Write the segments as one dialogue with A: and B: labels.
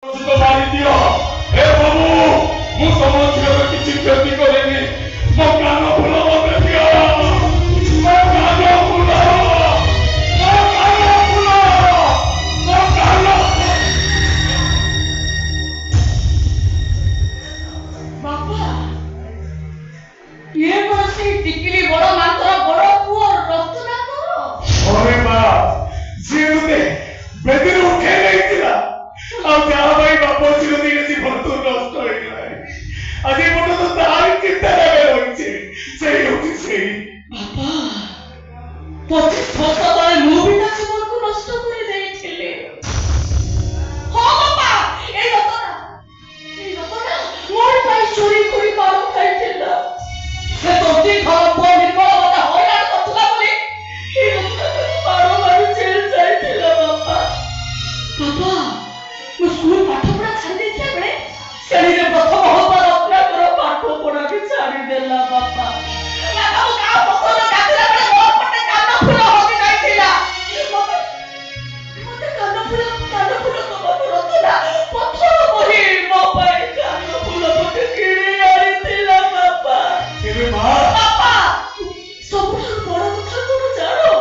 A: मारी दियो हे बाबू मु समझियो किछि क्षति करेनी मो कान फुल मते दियो मो कान फुल
B: बाबा ये कौन सी टिकली बड़ मात्र बड़ पुओ रत्ना करो
A: अरे बा जीवते बेदिन उठे लेइतिला आ जा भाई बापो चिरो दिने जीवन तो नष्ट होई गलाय আজি मोटो तो तार चिंता रे होइছে সেই होती সেই
B: बाबा 25 वर्ष तले मु भी ता जीवन को नष्ट করে দেইছিলে हो बाबा এই রতনা मोर पाई चोरी करी मारो खाइছিলা से तो ठीक हम बोल निर्मल मते হইরাণ করছলা বলি এই রতনা মারো মারি জেল যাইছিলা बाबा बाबा मु स्कूल पाठ पढ़ा छाड़ी देथिला बेले सेड़ी रे प्रथम होता रत्ना कर पाठ पढ़ा के छाड़ी देला बाबा बाबा मु का पसंद डाकला बेले मोर पटे कान फूल होके जाइथिला मते कान फूल तो रतना पत्थर बही मो पाई कान फूल पटे किणी आइथिला बाबा
A: तेरे मां
B: बाबा सब बड़ कथा कोन जानो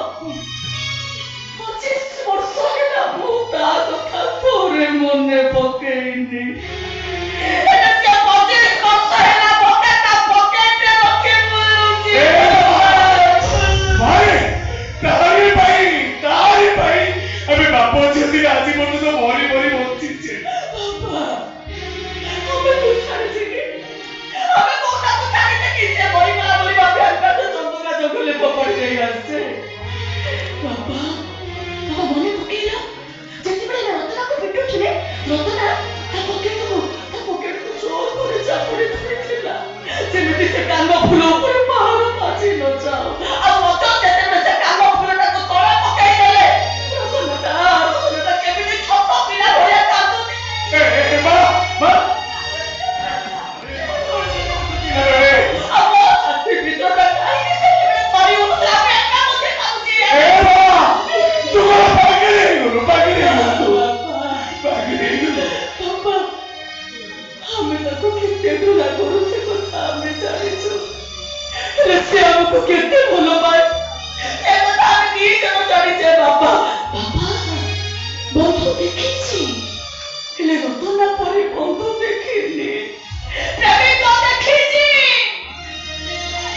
B: 25 वर्ष हेला मु ता कथा तोरे मने पकेइनी एटा के 25 वर्ष हेला पकेटा पकेट रे रखे मुलुची
A: भाई तारी भाई अबे बापो जदी आजी मोटो तो मोरी मोरी होचिছে
B: बाबा हमें तू छाड़ी छी हमें कोना तो छाड़ी दे कि से मोरी गला बोली बाबा का तो संबंगा जगले पकड़ गई आसे बाबा बाबा मने पकेला जति बड़े रत्ना को बिटू छिले रत्ना ता पकेट को चोर करे चापड़ी धरिथिला सेमिति से कान फूल ऊपर पहाड़ पाछी न जाओ आ मत जते में से कान फूलटा को तळे पकाई देले रत्ना केमिति छोट पिला भया कांदुनी
A: ए मां अरे
B: अब अति भीतर काई से मारी उठला पे का मुझे काउची
A: ए मां तू पागल तू
B: बाबा हमें तो कितने दुला करू से କଥା ଆମେ ଜାଣିଛୁ ହେଲେ ସେ ଆମକୁ କେତେ ଭଲ ପାଏ ଏ କଥା ଆମେ ଦି ଜଣ ଜାଣିଛେ ବାବା ବନ୍ଧୁ ଦେଖିଛି ହେଲେ ରତନା ପରି ବନ୍ଧୁ ଦେଖିନି ପ୍ରେମିକ ଦେଖିଛି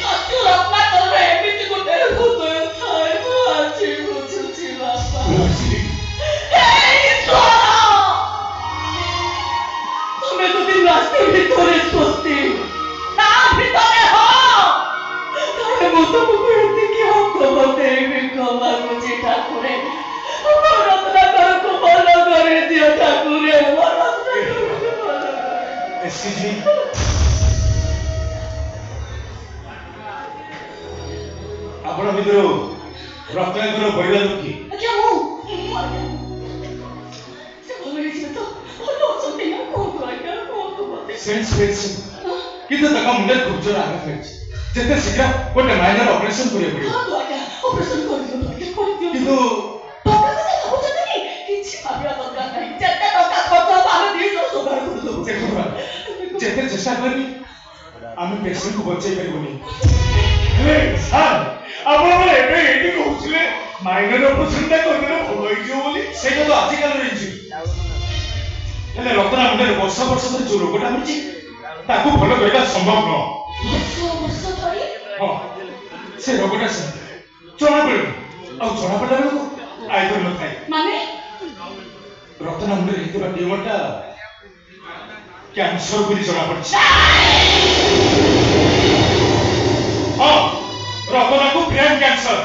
B: ସଚୁ ରତ୍ନାକରର ଏମିତି ଗୋଟେ ହୃଦୟ ଥାଏ ମୁଁ ଆଜି ବୁଝୁଛି ବାବା तुम्हें तो दिन रास्ते भीतरे सोचती ना भीतरे हो तारे मुझे मुझे कि हम को बोलते भी कमा मुझे ठाकुरे रत्ना कर को बोलो करे दिया ठाकुरे
A: एसजी आपण मित्रो रत्नाकर बहिला दुखी
B: क्या हूँ से बोले जी तो बोलो सुनते हैं कौन तो बोलते
A: सेंस किंतु तका मुंडे खूब जोर आघात होइछ जेते शीघ्र गोटे माइनर ऑपरेशन करियो पड़ियो
B: हां तो आज्ञा ऑपरेशन कर दियो
A: किंतु
B: टका तो भाबुछ नहीं किछि भाबिया दरकार नहीं जेते टका खर्च आमे दी जण जोगाड़ कर दो
A: देखो जेते चेष्टा करी आमे पेशेंट को बचाई परिबोनी हे सर आपण बोले एबे एटी कहउछले माइनर ऑपरेशन ता करबे भलो होई जो बोली सेटा तो आजि काल रहिछि हेले रत्ना मुंडे वर्ष धरि जो रोगटा होछि ताकू भलो करिबा संभव न
B: वर्ष धरि
A: हां से रोगटा से चोना पड़े आ चोना पड़ला को आइतो न थाई
B: माने
A: रत्ना मुंडे हितबा ट्यूमरटा कैंसर बोली चोना पड़छि हां रत्ना को ब्रेन कैंसर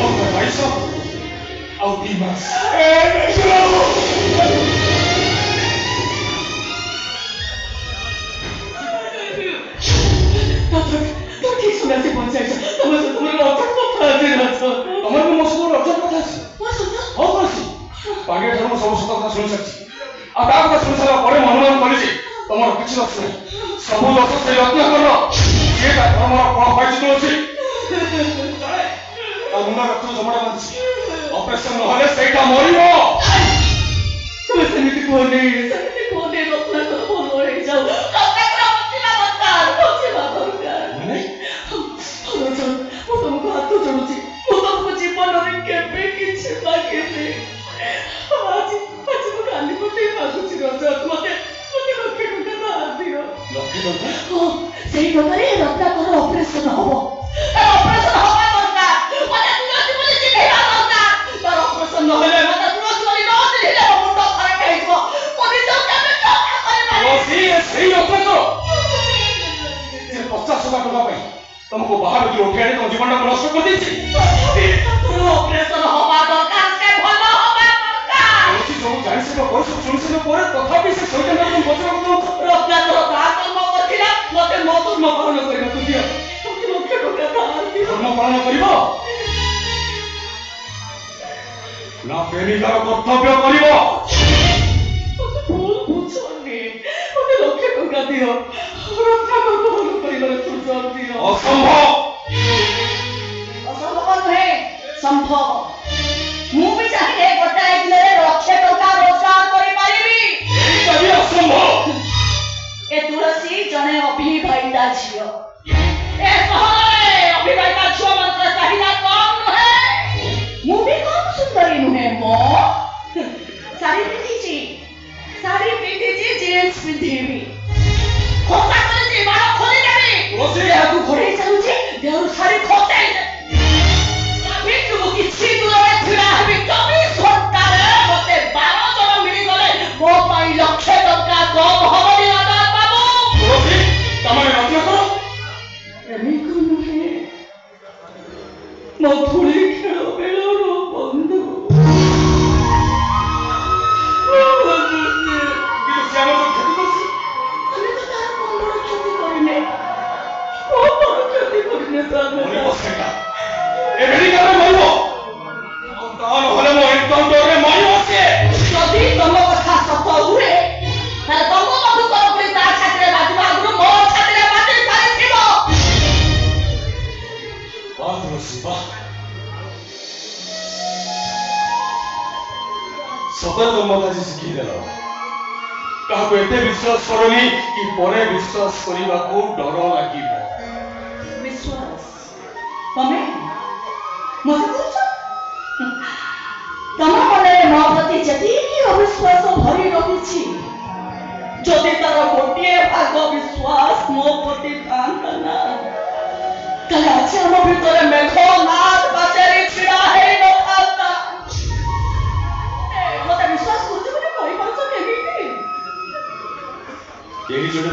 A: और भाईसा और दिमाग
B: तो ठीक सुना से पहुंचाई तुम्हें रतन को फाजे न तो
A: हमर को मसको रतन कथा अछि
B: हो
A: अछि पागे धर्म सब सत कथा सुनि सछि आ ता कथा सुनि सारा परे अनुमान करिछि तमर किछि दोष नै सब दोष से रत्न कर ये ता धर्मर कोन पाइछि तो अछि ता मुंडा रत्न जमडा मानछि ऑपरेशन न होले सेटा मरिबो
B: କୁହନି ରତ୍ନାକର ଭଲ ହେଇଯାଉ। ରତ୍ନାକର ବଞ୍ଚିବା ଦରକାର।
A: ମାନେ
B: ମୁଁ ତମକୁ ହାତ ଯୋଡୁଛି। ମୁଁ ତମକୁ ଜୀବନରେ କେବେ କିଛି ମାଗିନି। ଆଜି ମୁଁ କାଲି ଗୋଟେ ମାଗୁଛି ରଜତ। ମତେ 1,00,000 ଟଙ୍କା ଧାର ଦିଅ।
A: 1,00,000 ଟଙ୍କା?
B: ହଁ, ସେଇ ଟଙ୍କାରେ ରତ୍ନାକର ଅପରେସନ ହବ। ଅପରେସନ ହବା ଦରକାର। ମତେ ତୁଳସୀ ବୋଲି ଚିହ୍ନେଇବା ଦରକାର। ତାର ଅପରେସନ ନହେଲେ ମତେ ତୁଳସୀ ବୋଲି ନ ଚିହ୍ନିଲେ ମୋ ମୁଣ୍ଡ ଖରାପ ହେଇଯିବ। ମୁଁ ନିଜକୁ କେବେ କ୍ଷମା କରିପାରିବି।
A: ସେଇ ଅପରେସନ 50,000 ଟଙ୍କା ପାଇଁ ତମକୁ ବାହାରୁ ଉଠେଇ ଆଣି ତମ ଜୀବନଟାକୁ ନଷ୍ଟ କରିଦେଇଛି।
B: ଅପରେସନ ହବା ଦରକାର। ସେ ଭଲ ହବା ଦରକାର।
A: ସବୁ ଜାଣିସାରିବା ପରେ ସବୁ ଶୁଣିସାରିବା ପରେ ତଥାପି ସେ ଶୈତାନକୁ ତମେ ବଞ୍ଚିବାକୁ ଚାହୁଁଛ।
B: ରତ୍ନାକର ତା କର୍ମ କରିଥିଲା। ମତେ ମୋ କର୍ମ ପାଳନ କରିବାକୁ ଦିଅ। 1,00,000 ଟଙ୍କା ଧାର ଦିଅ।
A: କର୍ମ ପାଳନ କରିବ ନା ପ୍ରେମିକାର କର୍ତ୍ତବ୍ୟ କରିବ?
B: ମତେ ଭୁଲ ବୁଝନି। ମତେ 1,00,000 ଟଙ୍କା ଦିଅ। ରତ୍ନାକରକୁ ଭଲ କରିବାର ସୁଯୋଗ ଦିଅ।
A: ଅସମ୍ଭବ।
B: ଅସମ୍ଭବ ନୁହେଁ, ସମ୍ଭବ। ମୁଁ ବି ଚାହିଁଲେ ଗୋଟାଏ ଦିନରେ 1,00,000 ଟଙ୍କା ରୋଜଗାର କରିପାରିବି।
A: ଏଇଟା ବି ଅସମ୍ଭବ।
B: ଏ ତୁଳସୀ ଜଣେ ଅବିବାହିତା ଝିଅ। ଏ ସହରରେ ଅବିବାହିତା ଝିଅ ମାନଙ୍କର ଚାହିଦା କମ୍ ନୁହେଁ। ମୁଁ ବି କମ୍ ସୁନ୍ଦରୀ ନୁହେଁ। ଶାଢୀ ପିନ୍ଧିଛି, ଜିନ୍ସ ପିନ୍ଧିବି, ଖୋସା କରିଛି, ବାଳ ଖୋଲିଦେବି, ଦେହକୁ ଘୋଡେଇ ଚାଲୁଛି, ଦେହରୁ ଶାଢୀ ଖୋସେଇ ଭିତରକୁ କିଛି ଦୂରରେ ଛିଡା ହେବି। 24 ଘଣ୍ଟାରେ ମତେ 12 ଜଣ ମିଳିଗଲେ ମୋ ପାଇଁ 1,00,000 ଟଙ୍କା କମ୍ ହବନି ଆଦାର ବାବୁ।
A: ତମେ ରତ୍ନାକର
B: ଏମିତି ନୁହେଁ, ମୋ ଧୂଳି ଖେଳ ବେଳର ବନ୍ଧୁ।
A: କିନ୍ତୁ ସେ ଆମର କ୍ଷତି କରୁଛି।
B: ଆମେ ତ ତାର କଣ ବଡ କ୍ଷତି କରିନେ। କଣ ବଡ କ୍ଷତି କରିନେ ତ ଆମେ?
A: ମରିବ ସେଟା। ଏ ମେଡିକାଲରେ ମରିବ। ତା ନହେଲେ ମୋ ଏନକାଉଣ୍ଟରରେ ମରିବ ସିଏ।
B: ଯଦି ତମ କଥା ସତ ହୁଏ ତାହେଲେ ତମ ମଧୁକର ପୁଣି ତା ଛାତିରେ ବାଜିବା ଆଗରୁ ମୋ ଛାତିରେ ବାଜି ସାରିଥିବ।
A: ବାହ ତୁଳସୀ ବାହ। ସତରେ ତମ ମତେ ଆଜି ଶିଖେଇଦେଲ। କାହାକୁ ଏତେ ବିଶ୍ୱାସ କରନି କି ପରେ ବିଶ୍ୱାସ କରିବାକୁ ଡର ଲାଗିବ।
B: ବିଶ୍ୱାସ ତମେ ମତେ କହୁଛ? ତମ ମନରେ ମୋ ପ୍ରତି ଯେତିକି ଅବିଶ୍ୱାସ ଭରି ରହିଛି, ଯଦି ତାର ଗୋଟିଏ ଭାଗ ବିଶ୍ୱାସ ମୋ ପ୍ରତି ଥାନ୍ତା ନା, ତାହେଲେ ଆଜି ଆମ ଭିତରେ ମେଘନାଦ ପାଚେରୀ ଛିଡା ହେଇ ନଥାନ୍ତା। ମତେ ବିଶ୍ୱାସ କରୁଛ ବୋଲି କହିପାରୁଛ କେମିତି?
A: କେହି ଜଣେ